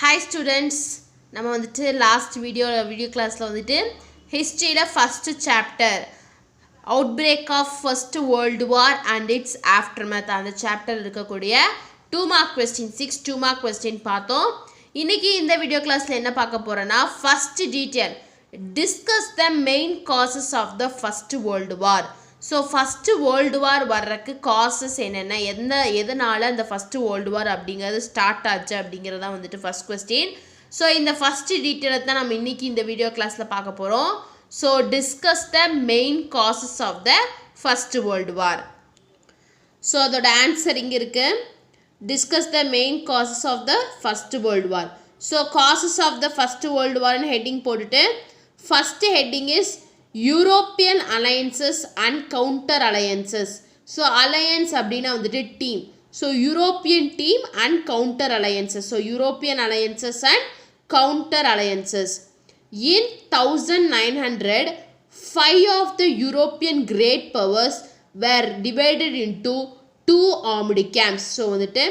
Hi students, நம்ம வந்துட்டு last video classல வந்துட்டு historyல first chapter outbreak of first world war and its aftermath அந்த chapter இருக்கக்கூடிய 2 mark question 2 mark question பார்த்தோம். இன்னைக்கு இந்த வீடியோ கிளாஸ்ல என்ன பார்க்க போறோம்னா first detail discuss the main causes of the first world war. So first world வார் வர்றதுக்கு காசஸ் என்னென்ன எதனால் அந்த ஃபஸ்ட்டு வேர்ல்டு வார் அப்படிங்கிறது ஸ்டார்ட் ஆச்சு அப்படிங்கிறது தான் வந்துட்டு ஃபஸ்ட் கொஸ்டின். ஸோ இந்த ஃபஸ்ட்டு டீட்டெயிலை தான் நம்ம இன்றைக்கி இந்த வீடியோ கிளாஸில் பார்க்க போகிறோம். So discuss the main causes of the first world war. So அதோட ஆன்சர் இங்கே இருக்குது. Discuss the main causes of the first world war. So causes of the first world வார்னு ஹெட்டிங் போட்டுட்டு first heading is European alliances and counter alliances. So alliance அப்படின்னா வந்துட்டு team. So European team and counter alliances. So European alliances and counter alliances. In 1900 5 of the European great powers were divided into 2 armed camps. So வந்துட்டு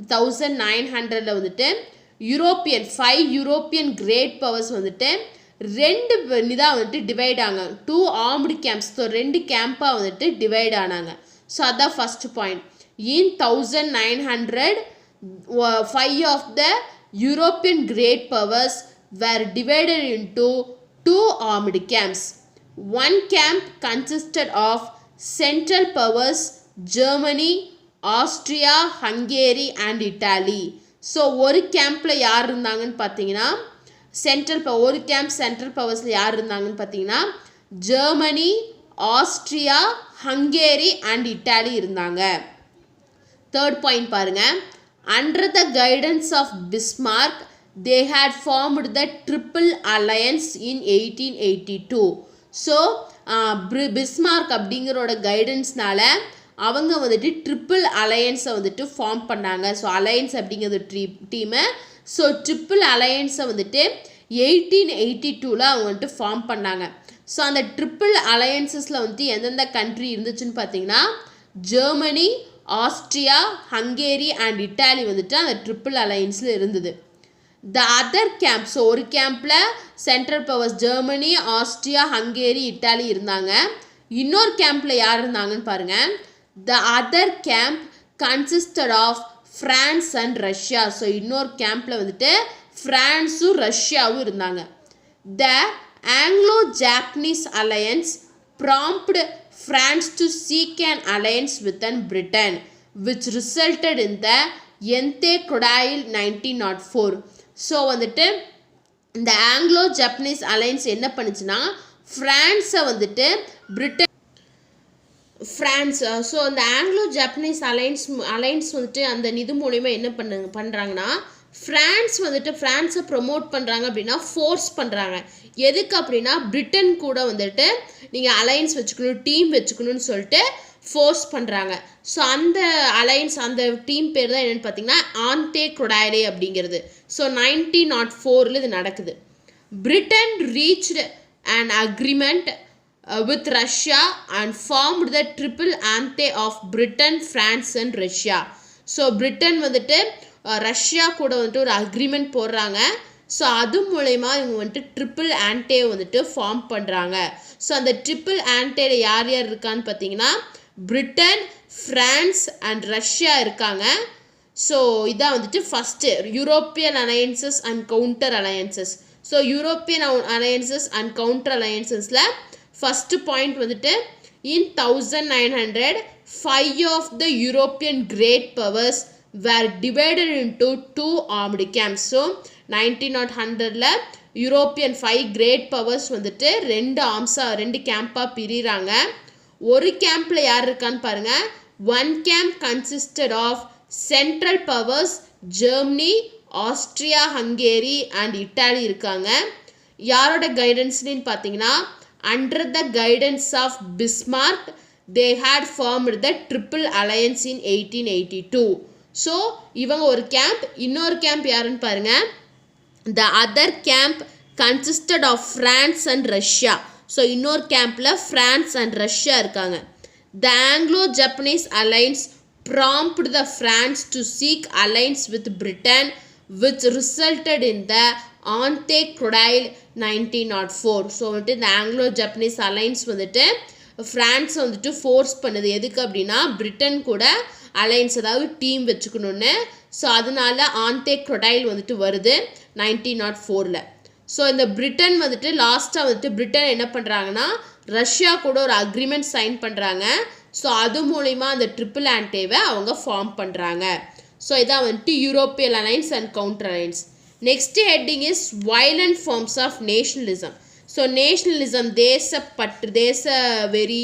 1900 வந்துட்டு5 European great powers வந்துட்டு ரெண்டு இதாக வந்துட்டு divide ஆனாங்க. 2 armed camps. So 2 கேம்பாக வந்துட்டு divide ஆனாங்க. So அதான் first point. In 1900 5 of the European great powers were divided into 2 armed camps. 1 camp consisted of Central Powers Germany, Austria, Hungary and Italy. So ஒரு கேம்பில் யார் இருந்தாங்கன்னு பார்த்தீங்கன்னா ஒரு கேம்ப் சென்ட்ரல் பவர்ஸில் யார் இருந்தாங்கன்னு பார்த்தீங்கன்னா Germany, Austria, Hungary and Italy இருந்தாங்க. தேர்ட் பாயிண்ட் பாருங்கள். Under the guidance of Bismarck they had formed the triple alliance in 1882. So Bismarck அப்படிங்கிறோட கைடன்ஸ்னால அவங்க வந்துட்டு ட்ரிபிள் அலையன்ஸை வந்துட்டு ஃபார்ம் பண்ணாங்க. ஸோ அலையன்ஸ் அப்படிங்கிறது டீமை. ஸோ ட்ரிபிள் அலையன்ஸை வந்துட்டு 1882 அவங்க வந்துட்டு ஃபார்ம் பண்ணாங்க. ஸோ அந்த ட்ரிபிள் அலையன்சஸில் வந்துட்டு எந்தெந்த கண்ட்ரி இருந்துச்சுன்னு பார்த்தீங்கன்னா Germany, Austria, Hungary and Italy வந்துட்டு அந்த ட்ரிபிள் அலையன்ஸில் இருந்தது. த அதர் கேம்ப். ஸோ ஒரு கேம்பில் central powers Germany, Austria, Hungary, Italy இருந்தாங்க. இன்னொரு கேம்பில் யார் இருந்தாங்கன்னு பாருங்கள். The other camp consisted of France and Russia. So இன்னொரு கேம்பில் வந்துட்டு ஃப்ரான்ஸும் ரஷ்யாவும் இருந்தாங்க. The Anglo Japanese alliance prompt France to seek an alliance with an Britain which resulted in the entente cordiale 1904. So வந்துட்டு இந்த ஆங்கிலோ ஜாப்பனீஸ் அலையன்ஸ் என்ன பண்ணுச்சுன்னா ஃப்ரான்ஸை வந்துட்டு ஸோ அந்த ஆங்கிலோ ஜாப்பனீஸ் அலைன்ஸ் வந்துட்டு அந்த இது மூலிமா என்ன பண்ணுறாங்கன்னா ஃப்ரான்ஸை ப்ரொமோட் பண்ணுறாங்க அப்படின்னா ஃபோர்ஸ் பண்ணுறாங்க. எதுக்கு அப்படின்னா பிரிட்டன் கூட வந்துட்டு நீங்கள் அலைன்ஸ் வச்சுக்கணும், டீம் வச்சுக்கணும்னு சொல்லிட்டு ஃபோர்ஸ் பண்ணுறாங்க. ஸோ அந்த அலைன்ஸ் அந்த டீம் பேர் தான் என்னென்னு பார்த்தீங்கன்னா ஆன்டே கொடாயிலே அப்படிங்கிறது. ஸோ 1904 இது நடக்குது. Britain reached an agreement with Russia and formed the triple ante of Britain, France and Russia. So Britain வந்துட்டு ரஷ்யா கூட வந்துட்டு ஒரு அக்ரிமெண்ட் போடுறாங்க. ஸோ அது மூலயமா இவங்க வந்துட்டு ட்ரிபிள் ஆன்டே வந்துட்டு ஃபார்ம் பண்ணுறாங்க. ஸோ அந்த ட்ரிபிள் ஆன்டேல யார் யார் இருக்கான்னு பார்த்தீங்கன்னா பிரிட்டன், ஃப்ரான்ஸ் அண்ட் ரஷ்யா இருக்காங்க. ஸோ இதான் வந்துட்டு first European alliances and counter alliances. So European alliances and counter அலையன்சஸில் ஃபஸ்ட்டு பாயிண்ட் வந்துட்டு in 1900 5 of the European great powers were divided into 2 armed camps. So 1900 European 5 great powers வந்துட்டு 2 கேம்பாக பிரிகிறாங்க. ஒரு கேம்பில் யார் இருக்கான்னு பாருங்கள். 1 camp consisted of central powers Germany, Austria, Hungary and Italy இருக்காங்க. யாரோட கைடன்ஸ்ன்னு பார்த்தீங்கன்னா under the guidance of Bismarck they had formed the triple alliance in 1882. So இவங்க ஒரு கேம்ப். இன்னொரு கேம்ப் யாருன்னு பாருங்க. the other camp consisted of France and Russia. So இன்னொரு கேம்பில் ஃப்ரான்ஸ் அண்ட் ரஷ்யா இருக்காங்க. the Anglo-Japanese alliance prompted the France to seek alliance with Britain which resulted in the Ante-Crodile 1904. So வந்துட்டு இந்த Anglo Japanese alliance வந்துட்டு ஃப்ரான்ஸை வந்துட்டு force பண்ணுது. எதுக்கு அப்படின்னா பிரிட்டன் கூட அலைன்ஸ் அதாவது டீம் வச்சுக்கணுன்னு. ஸோ அதனால Ante-Crodile வந்துட்டு வருது 1904. ஸோ இந்த பிரிட்டன் வந்துட்டு லாஸ்ட்டாக வந்துட்டு பிரிட்டன் என்ன பண்ணுறாங்கன்னா ரஷ்யா கூட ஒரு அக்ரிமெண்ட் சைன் பண்ணுறாங்க. ஸோ அது மூலிமா அந்த ட்ரிபிள் ஆன்டேவை அவங்க ஃபார்ம் பண்ணுறாங்க. ஸோ இதான் வந்துட்டு European alliance and counter alliance. Next heading is violent forms of nationalism. So nationalism தேசப்பற்று தேச வெறி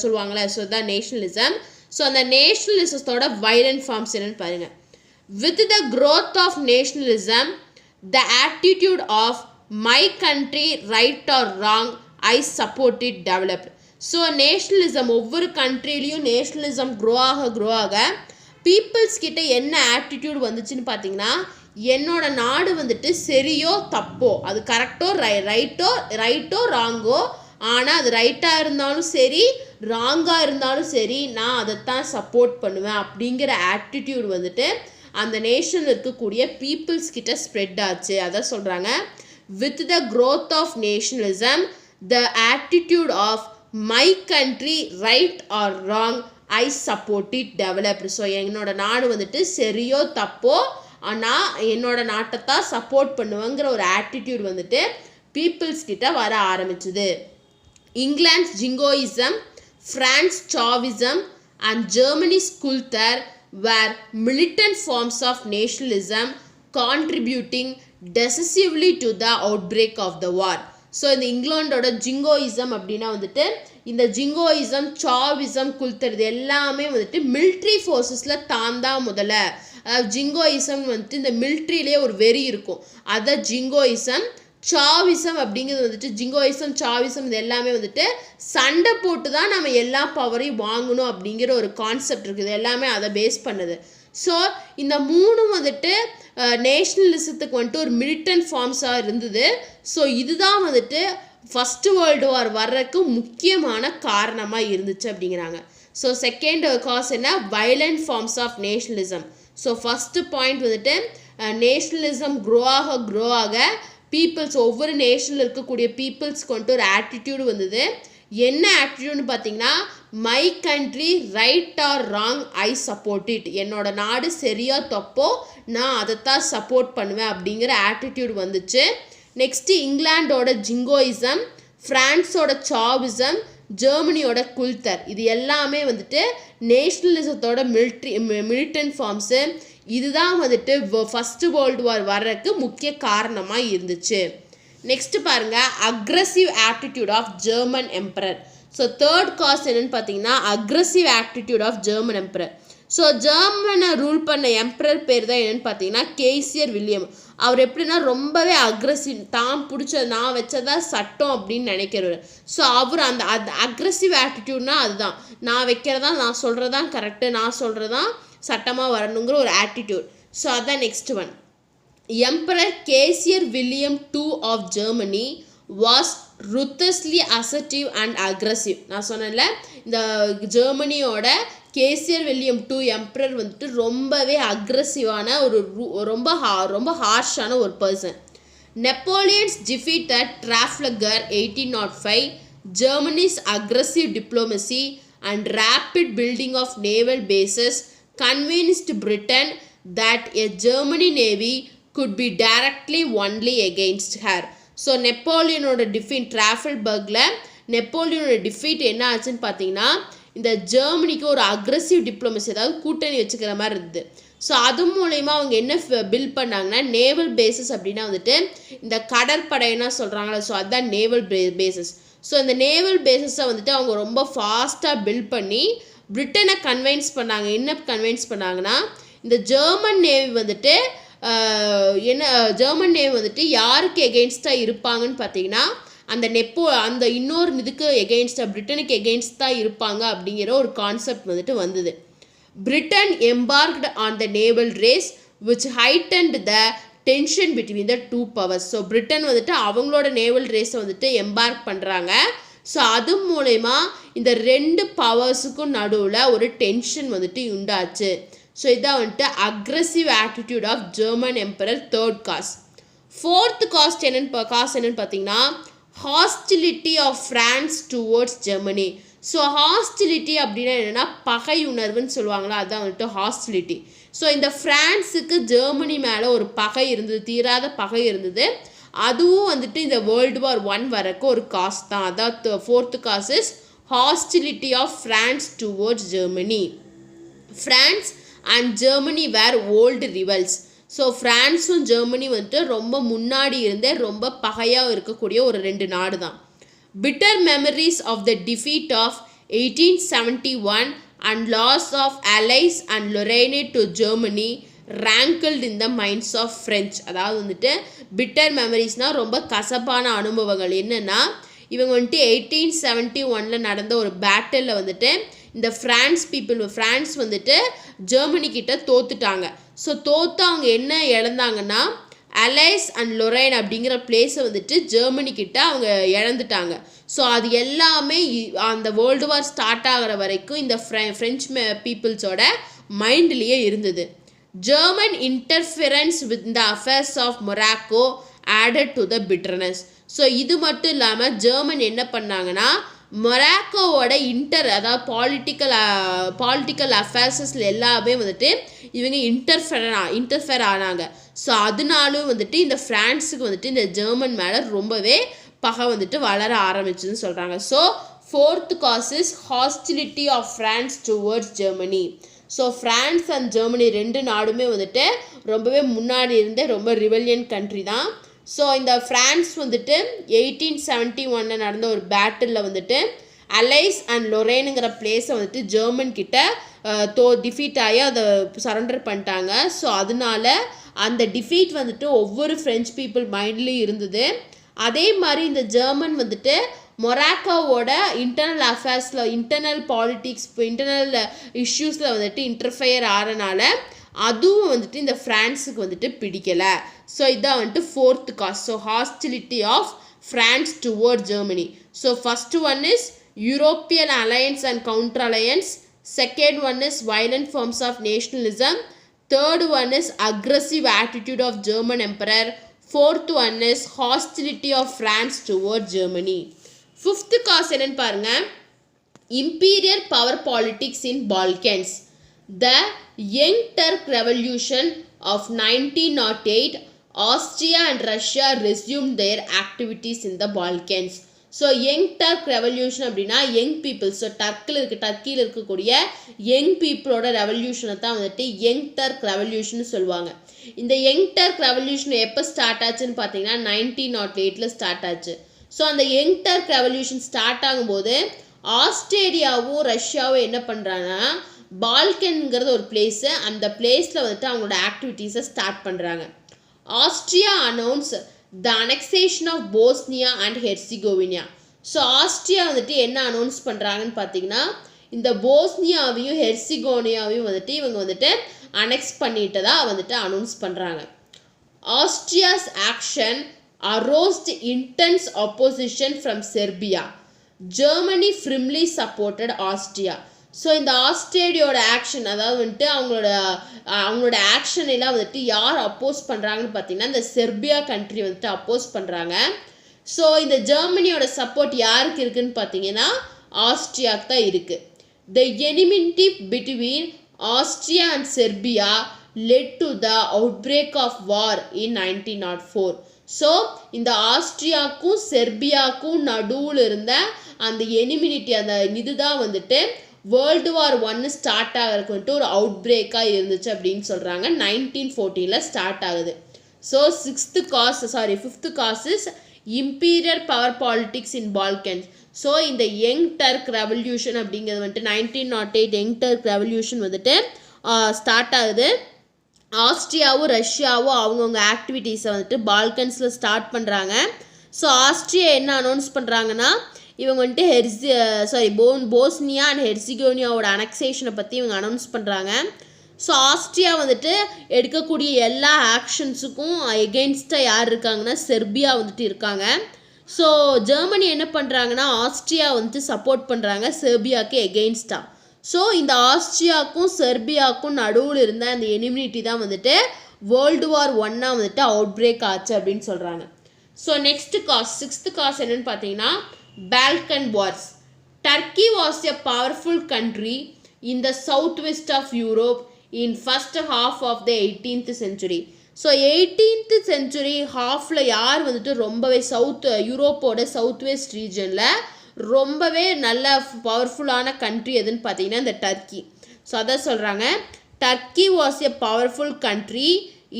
சொல்லுவாங்களே, ஸோ தான் நேஷனலிசம். ஸோ அந்த நேஷனலிசத்தோட வயலண்ட் ஃபார்ம்ஸ் என்னன்னு பாருங்கள். With the growth of nationalism the attitude of my country right or wrong I support it developed. So nationalism ஒவ்வொரு கண்ட்ரிலையும் நேஷ்னலிசம் க்ரோ ஆக பீப்புள்ஸ் கிட்ட என்ன ஆட்டிடியூட் வந்துச்சுன்னு பார்த்தீங்கன்னா, என்னோட நாடு வந்துட்டு சரியோ தப்போ, அது கரெக்டோ ரைட்டோ ராங்கோ, ஆனால் அது ரைட்டாக இருந்தாலும் சரி ராங்காக இருந்தாலும் சரி நான் அதைத்தான் சப்போர்ட் பண்ணுவேன் அப்படிங்கிற ஆட்டிடியூட் வந்துட்டு அந்த நேஷனில் இருக்கக்கூடிய பீப்புள்ஸ் கிட்ட ஸ்ப்ரெட் ஆச்சு. அதான் சொல்கிறாங்க, with the growth of nationalism the attitude of my country right or wrong I support it developed. So என்னோட நாடு வந்துட்டு சரியோ தப்போ ஆனால் என்னோட நாட்டை தான் சப்போர்ட் பண்ணுவேங்கிற ஒரு ஆட்டிடியூட் வந்துட்டு பீப்புள்ஸ் கிட்ட வர ஆரம்பிச்சுது. England jingoism, France chauvinism and Germany ஸ்குல்தர் were militant forms of nationalism contributing decisively to the outbreak of the war. So இந்த இங்கிலாண்டோட ஜிங்கோயிசம் அப்படின்னா வந்துட்டு இந்த ஜிங்கோயிசம் சாவிசம் குல்தர் இது எல்லாமே வந்துட்டு மிலிட்ரி ஃபோர்ஸஸில் முதல்ல ஜிங்கோயிசம் வந்துட்டு இந்த மிலிட்ரியிலே ஒரு வெறி இருக்கும், அதான் ஜிங்கோயிசம். சாவிசம் அப்படிங்கிறது வந்துட்டு ஜிங்கோயிசம் சாவிசம் இது எல்லாமே வந்துட்டு சண்டை போட்டு தான் நம்ம எல்லா பவரையும் வாங்கணும் அப்படிங்கிற ஒரு கான்செப்ட் இருக்குது, எல்லாமே அதை பேஸ் பண்ணுது. ஸோ இந்த மூணு வந்துட்டு நேஷ்னலிசத்துக்கு வந்துட்டு ஒரு மிலிட்டன்ட் ஃபார்ம்ஸாக இருந்தது. ஸோ இதுதான் வந்துட்டு ஃபஸ்ட்டு வேர்ல்டு வார் வர்றதுக்கு முக்கியமான காரணமாக இருந்துச்சு அப்படிங்கிறாங்க. ஸோ செகண்ட் காஸ் என்ன, violent forms of nationalism. So first point வந்துட்டு நேஷ்னலிசம் க்ரோ ஆக பீப்புள்ஸ் ஒவ்வொரு நேஷனில் இருக்கக்கூடிய பீப்புள்ஸ்க்கு வந்துட்டு ஒரு ஆட்டிடியூடு வந்தது. என்ன ஆட்டிடியூட்னு பார்த்தீங்கன்னா, my country right or wrong I support it, என்னோட நாடு சரியா தப்போ நான் அதைத்தான் சப்போர்ட் பண்ணுவேன் அப்படிங்கிற ஆட்டிடியூட் வந்துச்சு. நெக்ஸ்ட்டு இங்கிலாண்டோட ஜிங்கோயிசம், ஃப்ரான்ஸோட சாவிசம், ஜெர்மனியோட குல்தர் இது எல்லாமே வந்துட்டு நேஷ்னலிசத்தோட மிலிட்டன்ட் ஃபார்ம்ஸு. இதுதான் வந்துட்டு ஃபஸ்ட்டு வேர்ல்டு வார் வர்றதுக்கு முக்கிய காரணமாக இருந்துச்சு. நெக்ஸ்ட்டு பாருங்கள், aggressive attitude of German emperor. So third cause என்னென்னு பார்த்தீங்கன்னா aggressive attitude of German emperor. So ஜெர்மனை ரூல் பண்ண எம்பரர் பேர் தான் என்னென்னு பார்த்தீங்கன்னா கேசியர் வில்லியம். அவர் எப்படின்னா ரொம்பவே அக்ரஸிவ், தான் பிடிச்சது நான் வச்சதா சட்டம் அப்படின்னு நினைக்கிறவர். ஸோ அவர் அந்த அக்ரஸிவ் ஆட்டிடியூட்னா அதுதான், நான் வைக்கிறதா நான் சொல்கிறதான் கரெக்டு, நான் சொல்கிறதான் சட்டமாக வரணுங்கிற ஒரு ஆட்டிடியூட். ஸோ அதான் next one. Emperor kaiser William II of Germany was ruthlessly assertive and aggressive. நான் சொன்னேன்ல, இந்த ஜெர்மனியோட கேசியர் வில்லியம் II எம்பரர் வந்துட்டு ரொம்பவே அக்ரஸிவான ரொம்ப ஹார்ஷான ஒரு person. Napoleon's defeat at Trafalgar 1805, Germany's aggressive diplomacy and rapid building of naval bases convinced Britain that a Germany navy could be directly only against her. So நெப்போலியனோட defeat ட்ராஃபல்பர்கில் நெப்போலியனோட defeat என்ன ஆச்சுன்னு பார்த்தீங்கன்னா, இந்த ஜெர்மனிக்கு ஒரு அக்ரஸிவ் டிப்ளமசி அதாவது கூட்டணி வச்சுக்கிற மாதிரி இருந்தது. ஸோ அது மூலயமா அவங்க என்ன பில்ட் பண்ணாங்கன்னா நேவல் பேசஸ் அப்படின்னா வந்துட்டு இந்த கடற்படைன்னா சொல்கிறாங்களே, ஸோ அதுதான் நேவல் பேசஸ். ஸோ இந்த நேவல் பேசஸை வந்துட்டு அவங்க ரொம்ப ஃபாஸ்ட்டாக பில்ட் பண்ணி பிரிட்டனை கன்வின்ஸ் பண்ணாங்க. என்ன கன்வின்ஸ் பண்ணாங்கன்னா, இந்த ஜெர்மன் நேவி வந்துட்டு ஜெர்மன் நேவி வந்துட்டு யாருக்கு எகெயின்ஸ்டாக இருப்பாங்கன்னு பார்த்தீங்கன்னா அந்த இன்னொரு இதுக்கு எகெயின்ஸ்டாக பிரிட்டனுக்கு எகெயின்ஸ்டாக இருப்பாங்க அப்படிங்கிற ஒரு கான்செப்ட் வந்துட்டு வந்தது. Britain embarked on the naval race which heightened the tension between the two powers. So Britain வந்துட்டு அவங்களோட நேவல் ரேஸை வந்துட்டு எம்பார்க் பண்ணுறாங்க. ஸோ அது மூலயமா இந்த ரெண்டு பவர்ஸுக்கும் நடுவில் ஒரு டென்ஷன் வந்துட்டு உண்டாச்சு. ஸோ இதான் வந்துட்டு aggressive attitude of German emperor third cause. Fourth cause என்னன்னு பார்த்தீங்கன்னா hostility of France towards Germany. So hostility அப்படின்னா என்னென்னா பகை உணர்வுன்னு சொல்லுவாங்களா, அதுதான் வந்துட்டு ஹாஸ்டிலிட்டி. ஸோ இந்த ஃப்ரான்ஸுக்கு ஜெர்மனி மேலே ஒரு பகை இருந்தது, தீராத பகை இருந்தது. அதுவும் வந்துட்டு இந்த வேர்ல்டு வார் 1 வரைக்கும் ஒரு காஸ் தான். அதாவது fourth cause is hostility of France towards Germany. France and Germany were old rivals. So ஃப்ரான்ஸும் ஜெர்மனி வந்துட்டு ரொம்ப முன்னாடி இருந்தே ரொம்ப பகையாக இருக்கக்கூடிய ஒரு 2 நாடு தான். Bitter memories of the defeat of 1871 and loss of Allies and Lorraine to Germany rankled in the minds of French. அதாவது வந்துட்டு bitter memoriesனால் ரொம்ப கசப்பான அனுபவங்கள். என்னென்னா இவங்க வந்துட்டு 1871 நடந்த ஒரு பேட்டிலில் வந்துட்டு இந்த ஃப்ரான்ஸ் வந்துட்டு ஜெர்மனி கிட்ட தோத்துட்டாங்க. ஸோ தோற்று அவங்க என்ன இழந்தாங்கன்னா அலைஸ் அண்ட் லொரைன் அப்படிங்கிற பிளேஸை வந்துட்டு ஜெர்மனி கிட்ட அவங்க இழந்துட்டாங்க. ஸோ அது எல்லாமே அந்த வேர்ல்டு வார் ஸ்டார்ட் ஆகிற வரைக்கும் இந்த ஃப்ரெஞ்ச் பீப்புள்ஸோட மைண்ட்லேயே இருந்தது. German interference with the affairs of Morocco added to the bitterness. So இது மட்டும் இல்லாமல் ஜெர்மன் என்ன பண்ணாங்கன்னா மொராக்கோவோட அதாவது பாலிட்டிக்கல் அஃபேர்ஸஸில் எல்லாமே வந்துட்டு இவங்க இன்டர்ஃபேர் ஆனாங்க. ஸோ அதனாலும் வந்துட்டு இந்த ஃப்ரான்ஸுக்கு வந்துட்டு இந்த ஜெர்மன் மேலே ரொம்பவே பகை வந்துட்டு வளர ஆரம்பிச்சுன்னு சொல்கிறாங்க. So fourth cause is hostility of France towards Germany. So France and Germany 2 நாடுமே வந்துட்டு ரொம்பவே முன்னாடி இருந்தே ரொம்ப ரிவல்லியன் கண்ட்ரி தான். ஸோ இந்த ஃப்ரான்ஸ் வந்துட்டு 1871 நடந்த ஒரு பேட்டிலில் வந்துட்டு அலைஸ் அண்ட் லொரைனுங்கிற பிளேஸை வந்துட்டு ஜெர்மன் கிட்ட டிஃபீட் ஆகி அதை சரண்டர் பண்ணிட்டாங்க. ஸோ அதனால அந்த டிஃபீட் வந்துட்டு ஒவ்வொரு ஃப்ரெஞ்ச் பீப்புள் மைண்ட்லேயும் இருந்தது. அதே மாதிரி இந்த ஜெர்மன் வந்துட்டு மொராக்கோவோட இன்டர்னல் பாலிட்டிக்ஸ் இன்டர்னல் இஷ்யூஸில் வந்துட்டு இன்டர்ஃபையர் ஆகிறனால அதுவும் வந்துட்டு இந்த ஃப்ரான்ஸுக்கு வந்துட்டு பிடிக்கலை. ஸோ இதான் வந்துட்டு fourth cause. So hostility of France toward Germany. So first one is European alliance and counter alliance. Second one is violent forms of nationalism. Third one is aggressive attitude of German emperor. Fourth one is hostility of France toward Germany. Fifth cause என்னன்னு பாருங்க, imperial power politics in Balkans. The Young Turk Revolution of 1908, Austria and Russia resumed their activities in the Balkans. So young Turk revolution அப்படின்னா young peoples. So டர்க்கியில் இருக்கக்கூடிய young பீப்புளோட ரெவல்யூஷனை தான் வந்துட்டு young Turk revolution சொல்லுவாங்க. இந்த Young Turk revolution எப்போ start ஆச்சுன்னு பார்த்தீங்கன்னா 1908 ஸ்டார்ட் ஆச்சு. ஸோ அந்த யங் டர்க் ரெவல்யூஷன் ஸ்டார்ட் ஆகும்போது ஆஸ்திரேலியாவும் ரஷ்யாவும் என்ன பண்ணுறாங்கன்னா பால்கன்ங்கிறது ஒரு பிளேஸு, அந்த பிளேஸில் வந்துட்டு அவங்களோட ஆக்டிவிட்டீஸை ஸ்டார்ட் பண்ணுறாங்க. Austria announce the annexation of Bosnia and Herzegovina. So Austria வந்துட்டு என்ன அனௌன்ஸ் பண்ணுறாங்கன்னு பார்த்தீங்கன்னா இந்த போஸ்னியாவையும் ஹெர்சிகோனியாவையும் வந்துட்டு இவங்க வந்துட்டு அனெக்ஸ் பண்ணிட்டதா வந்துட்டு அனௌன்ஸ் பண்ணுறாங்க. Austria's action aroused intense opposition from Serbia. Germany firmly supported Austria. So இந்த ஆஸ்திரேலியோட ஆக்ஷன், அதாவது வந்துட்டு அவங்களோட ஆக்ஷன் எல்லாம் வந்துட்டு யார் அப்போஸ் பண்ணுறாங்கன்னு பார்த்தீங்கன்னா இந்த செர்பியா கண்ட்ரி வந்துட்டு அப்போஸ் பண்ணுறாங்க. ஸோ இந்த ஜெர்மனியோட சப்போர்ட் யாருக்கு இருக்குதுன்னு பார்த்தீங்கன்னா ஆஸ்ட்ரியாவுக்கு தான் இருக்குது. The enmity between Austria and Serbia led to the outbreak of war in 1904. So இந்த ஆஸ்ட்ரியாவுக்கும் செர்பியாவுக்கும் நடுவில் இருந்த அந்த எனிமினிட்டி, அந்த இதுதான் வந்துட்டு வேர்ல்டு வார் 1 ஸ்டார்ட் ஆகிறதுக்கு வந்துட்டு ஒரு அவுட் பிரேக்காக இருந்துச்சு அப்படின்னு சொல்கிறாங்க. 1914 ஸ்டார்ட் ஆகுது. So fifth cause is imperial power politics in Balkans. So இந்த யங் டர்க் ரெவல்யூஷன் அப்படிங்கிறது வந்துட்டு 1908 யங் டர்க் ரெவல்யூஷன் வந்துட்டு ஸ்டார்ட் ஆகுது. ஆஸ்ட்ரியாவும் ரஷ்யாவும் அவங்கவுங்க ஆக்டிவிட்டீஸை வந்துட்டு பால்கன்ஸில் ஸ்டார்ட் பண்ணுறாங்க. ஸோ ஆஸ்ட்ரியா என்ன அனௌன்ஸ் பண்ணுறாங்கன்னா இவங்க வந்துட்டு போஸ்னியா அண்ட் ஹெர்சிகோனியாவோட அனெக்சேஷனை பற்றி இவங்க அனௌன்ஸ் பண்ணுறாங்க. ஸோ ஆஸ்ட்ரியா வந்துட்டு எடுக்கக்கூடிய எல்லா ஆக்ஷன்ஸுக்கும் எகெயின்ஸ்டாக யார் இருக்காங்கன்னா செர்பியா வந்துட்டு இருக்காங்க. ஸோ ஜெர்மனி என்ன பண்ணுறாங்கன்னா ஆஸ்ட்ரியா வந்துட்டு சப்போர்ட் பண்ணுறாங்க செர்பியாவுக்கு எகெயின்ஸ்டாக. ஸோ இந்த ஆஸ்ட்ரியாவுக்கும் செர்பியாவுக்கும் நடுவில் இருந்த அந்த எனிமினிட்டி தான் வந்துட்டு வேர்ல்டு வார் ஒன்னா வந்துட்டு அவுட் பிரேக் ஆச்சு அப்படின்னு சொல்கிறாங்க. So next cause, sixth cause என்னன்னு பார்த்தீங்கன்னா Balkan wars. Turkey was a powerful country in the south west of Europe in first half of the 18th century. So 18th century ஹாஃபில் யார் வந்துட்டு ரொம்பவே யூரோப்போட சவுத் வெஸ்ட் ரீஜனில் ரொம்பவே நல்ல பவர்ஃபுல்லான கண்ட்ரி எதுன்னு பார்த்தீங்கன்னா இந்த டர்க்கி. ஸோ அதான் சொல்கிறாங்க, Turkey was a powerful country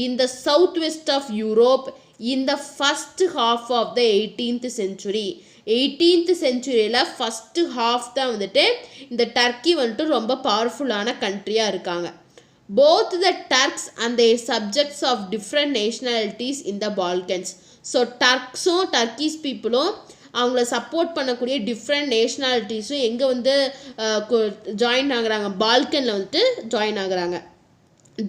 in the south west of Europe in the first half of the 18th century. 18th centuryயில் ஃபஸ்ட்டு ஹாஃப் தான் வந்துட்டு இந்த டர்க்கி வந்துட்டு ரொம்ப பவர்ஃபுல்லான கண்ட்ரியாக இருக்காங்க. Both the Turks and their subjects of different nationalities in the Balkans. So டர்க்ஸும் Turkish பீப்புளும் அவங்கள சப்போர்ட் பண்ணக்கூடிய டிஃப்ரெண்ட் நேஷ்னாலிட்டிஸும் எங்கே வந்து ஜாயின் ஆகுறாங்க, பால்கனில் வந்துட்டு ஜாயின் ஆகுறாங்க.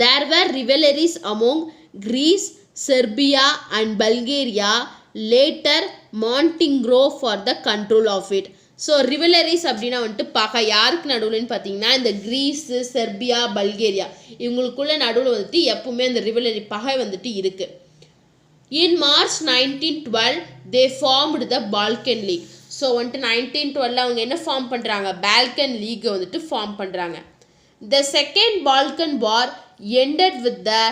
There were rivalries among Greece, Serbia and Bulgaria, later Montenegro for the control of it. So rivalries அப்படின்னா வந்துட்டு பகை யாருக்கு நடுவுலன்னு பார்த்தீங்கன்னா இந்த கிரீஸு, செர்பியா, பல்கேரியா இவங்களுக்குள்ள நடுவில் வந்துட்டு எப்பவுமே அந்த ரிவலரி பகை வந்துட்டு இருக்குது. In March 1912 they formed the Balkan league. So வந்துட்டு 1912 அவங்க என்ன ஃபார்ம் பண்ணுறாங்க, பால்கன் லீக்கை வந்துட்டு ஃபார்ம் பண்ணுறாங்க. The second Balkan war ended with the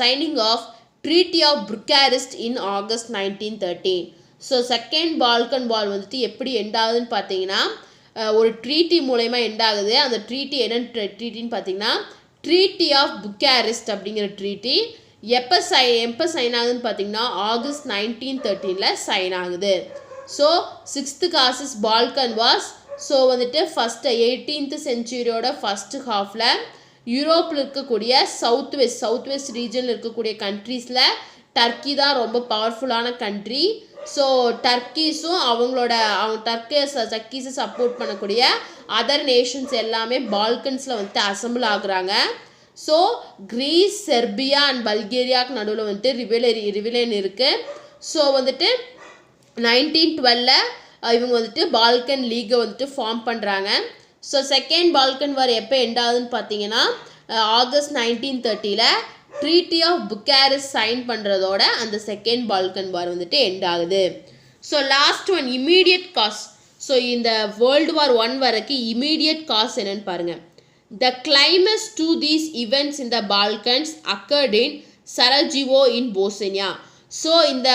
signing of Treaty of Bucharest in August 1913. So second Balkan war வந்துட்டு எப்படி எண்ட் ஆகுதுன்னு பார்த்தீங்கன்னா ஒரு ட்ரீட்டி மூலயமா எண்ட் ஆகுது. அந்த ட்ரீட்டி என்னென்னு ட்ரீட்டின்னு பார்த்தீங்கன்னா ட்ரீட்டி ஆஃப் புக்காரெஸ்ட் அப்படிங்கிற ட்ரீட்டி எப்போ சைன் ஆகுதுன்னு பார்த்தீங்கன்னா ஆகஸ்ட் 1913 சைன் ஆகுது. So sixth causes Balkan wars. So வந்துட்டு ஃபஸ்ட்டு 18th centuryயோட ஃபஸ்ட்டு ஹாஃபில் யூரோப்பில் இருக்கக்கூடிய சவுத் வெஸ்ட் ரீஜனில் இருக்கக்கூடிய கண்ட்ரீஸில் டர்க்கி தான் ரொம்ப பவர்ஃபுல்லான கண்ட்ரி. ஸோ டர்க்கீஸும் டர்க்கீஸை சப்போர்ட் பண்ணக்கூடிய அதர் நேஷன்ஸ் எல்லாமே பால்கன்ஸில் வந்துட்டு அசம்பிள் ஆகுறாங்க. ஸோ கிரீஸ், செர்பியா அண்ட் பல்கேரியாவுக்கு நடுவில் வந்துட்டு ரிவிலேன் இருக்குது. ஸோ வந்துட்டு 1912 இவங்க வந்துட்டு பால்கன் லீகை வந்துட்டு ஃபார்ம் பண்ணுறாங்க. ஸோ செகண்ட் பால்கன் வார் எப்போ எண்ட் ஆகுதுன்னு பார்த்தீங்கன்னா August 1930 treaty of Bucharest sign பண்ணுறதோட அந்த செகண்ட் பால்கன் வார் வந்துட்டு எண்ட் ஆகுது. So last one immediate cause. So இந்த வேர்ல்டு வார் 1 வரைக்கும் இமீடியட் காஸ் என்னன்னு பாருங்கள். The climax to these events in the Balkans occurred in Sarajevo in Bosnia. So இந்த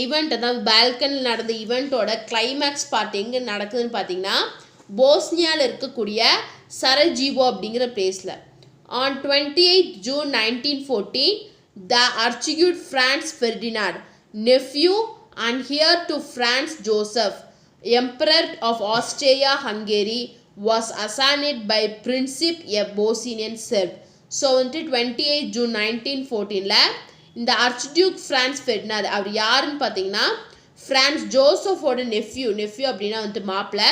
event, அதாவது பால்கனில் நடந்த ஈவெண்ட்டோட கிளைமேக்ஸ் பார்ட் எங்கே நடக்குதுன்னு பார்த்தீங்கன்னா போஸ்னியாவில் இருக்கக்கூடிய சரஜிவோ அப்படிங்கிற பிளேஸில். On 28th June 1914, the Archduke Franz Ferdinand, nephew and heir to Franz Joseph, Emperor of Austria-Hungary, was assassinated by Princip, a Bosnian Serb. So வந்துட்டு 28th June 1914 இந்த ஆர்ச்டியூக் ஃப்ரான்ஸ் ஃபெர்டினாண்ட் அவர் யாருன்னு பார்த்தீங்கன்னா ஃப்ரான்ஸ் ஜோசஃபோட நெஃப்யூ அப்படின்னா வந்துட்டு மாப்பிள்ளை.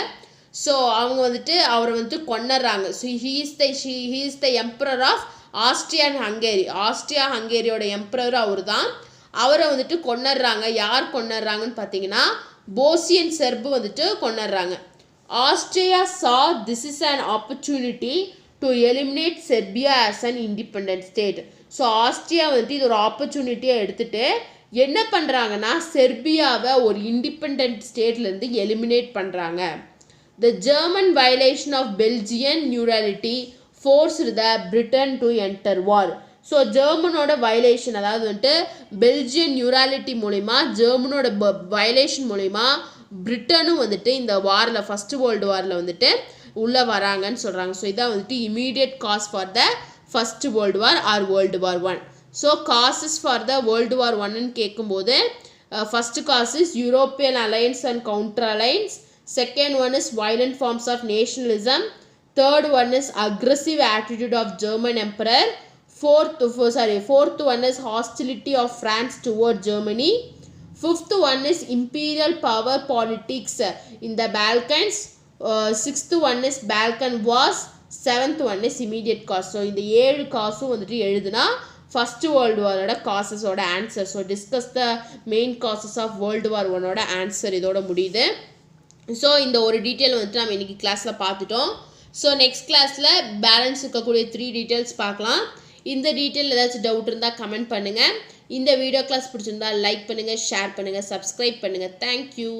ஸோ அவங்க வந்துட்டு அவரை வந்துட்டு கொண்டுறாங்க. So he is the emperor of Austria ஹங்கேரியோட எம்பரர் அவர் தான். அவரை வந்துட்டு கொண்டுறாங்க. யார் கொண்டுறாங்கன்னு பார்த்தீங்கன்னா போஸ்னியன் செர்பு வந்துட்டு கொண்டுறாங்க. Austria saw this is an opportunity to eliminate Serbia as an independent state. So Austria வந்துட்டு இது ஒரு ஆப்பர்ச்சுனிட்டியாக எடுத்துகிட்டு என்ன பண்ணுறாங்கன்னா செர்பியாவை ஒரு இண்டிபெண்ட் ஸ்டேட்லேருந்து எலிமினேட் பண்ணுறாங்க. The German violation of Belgian neutrality forced the Britain to enter war. So ஜெர்மனோட வயலேஷன், அதாவது வந்துட்டு பெல்ஜியன் நியூராலிட்டி மூலிமா ஜெர்மனோட வயலேஷன் மூலிமா பிரிட்டனும் வந்துட்டு இந்த வாரில் ஃபஸ்ட்டு வேர்ல்டு வாரில் வந்துட்டு உள்ளே வராங்கன்னு சொல்கிறாங்க. ஸோ இதான் வந்துட்டு immediate cause for the first world war or world war 1. So causes for the world war 1ன்னு கேட்கும்போது first cause is European alliance and counter alliance. Second one is violent forms of nationalism. Third one is aggressive attitude of German emperor. Fourth one is hostility of France toward Germany. Fifth one is imperial power politics in the Balkans. Sixth one is Balkan wars. Seventh one is immediate cause. So இந்த 7 காசும் வந்துட்டு எழுதுனா first world வாரோட காசஸோட answer. So discuss the main causes of world war 1ஓட answer இதோட முடியுது. So இந்த ஒரு டீட்டெயில் வந்துட்டு நம்ம இன்றைக்கி கிளாஸில் பார்த்துட்டோம். ஸோ நெக்ஸ்ட் கிளாஸில் பேலன்ஸ் இருக்கக்கூடிய 3 டீட்டெயில்ஸ் பார்க்கலாம். இந்த டீட்டெயில் ஏதாச்சும் டவுட் இருந்தால் கமெண்ட் பண்ணுங்கள். இந்த வீடியோ கிளாஸ் பிடிச்சிருந்தா லைக் பண்ணுங்கள், ஷேர் பண்ணுங்கள், சப்ஸ்கிரைப் பண்ணுங்கள். தேங்க்யூ.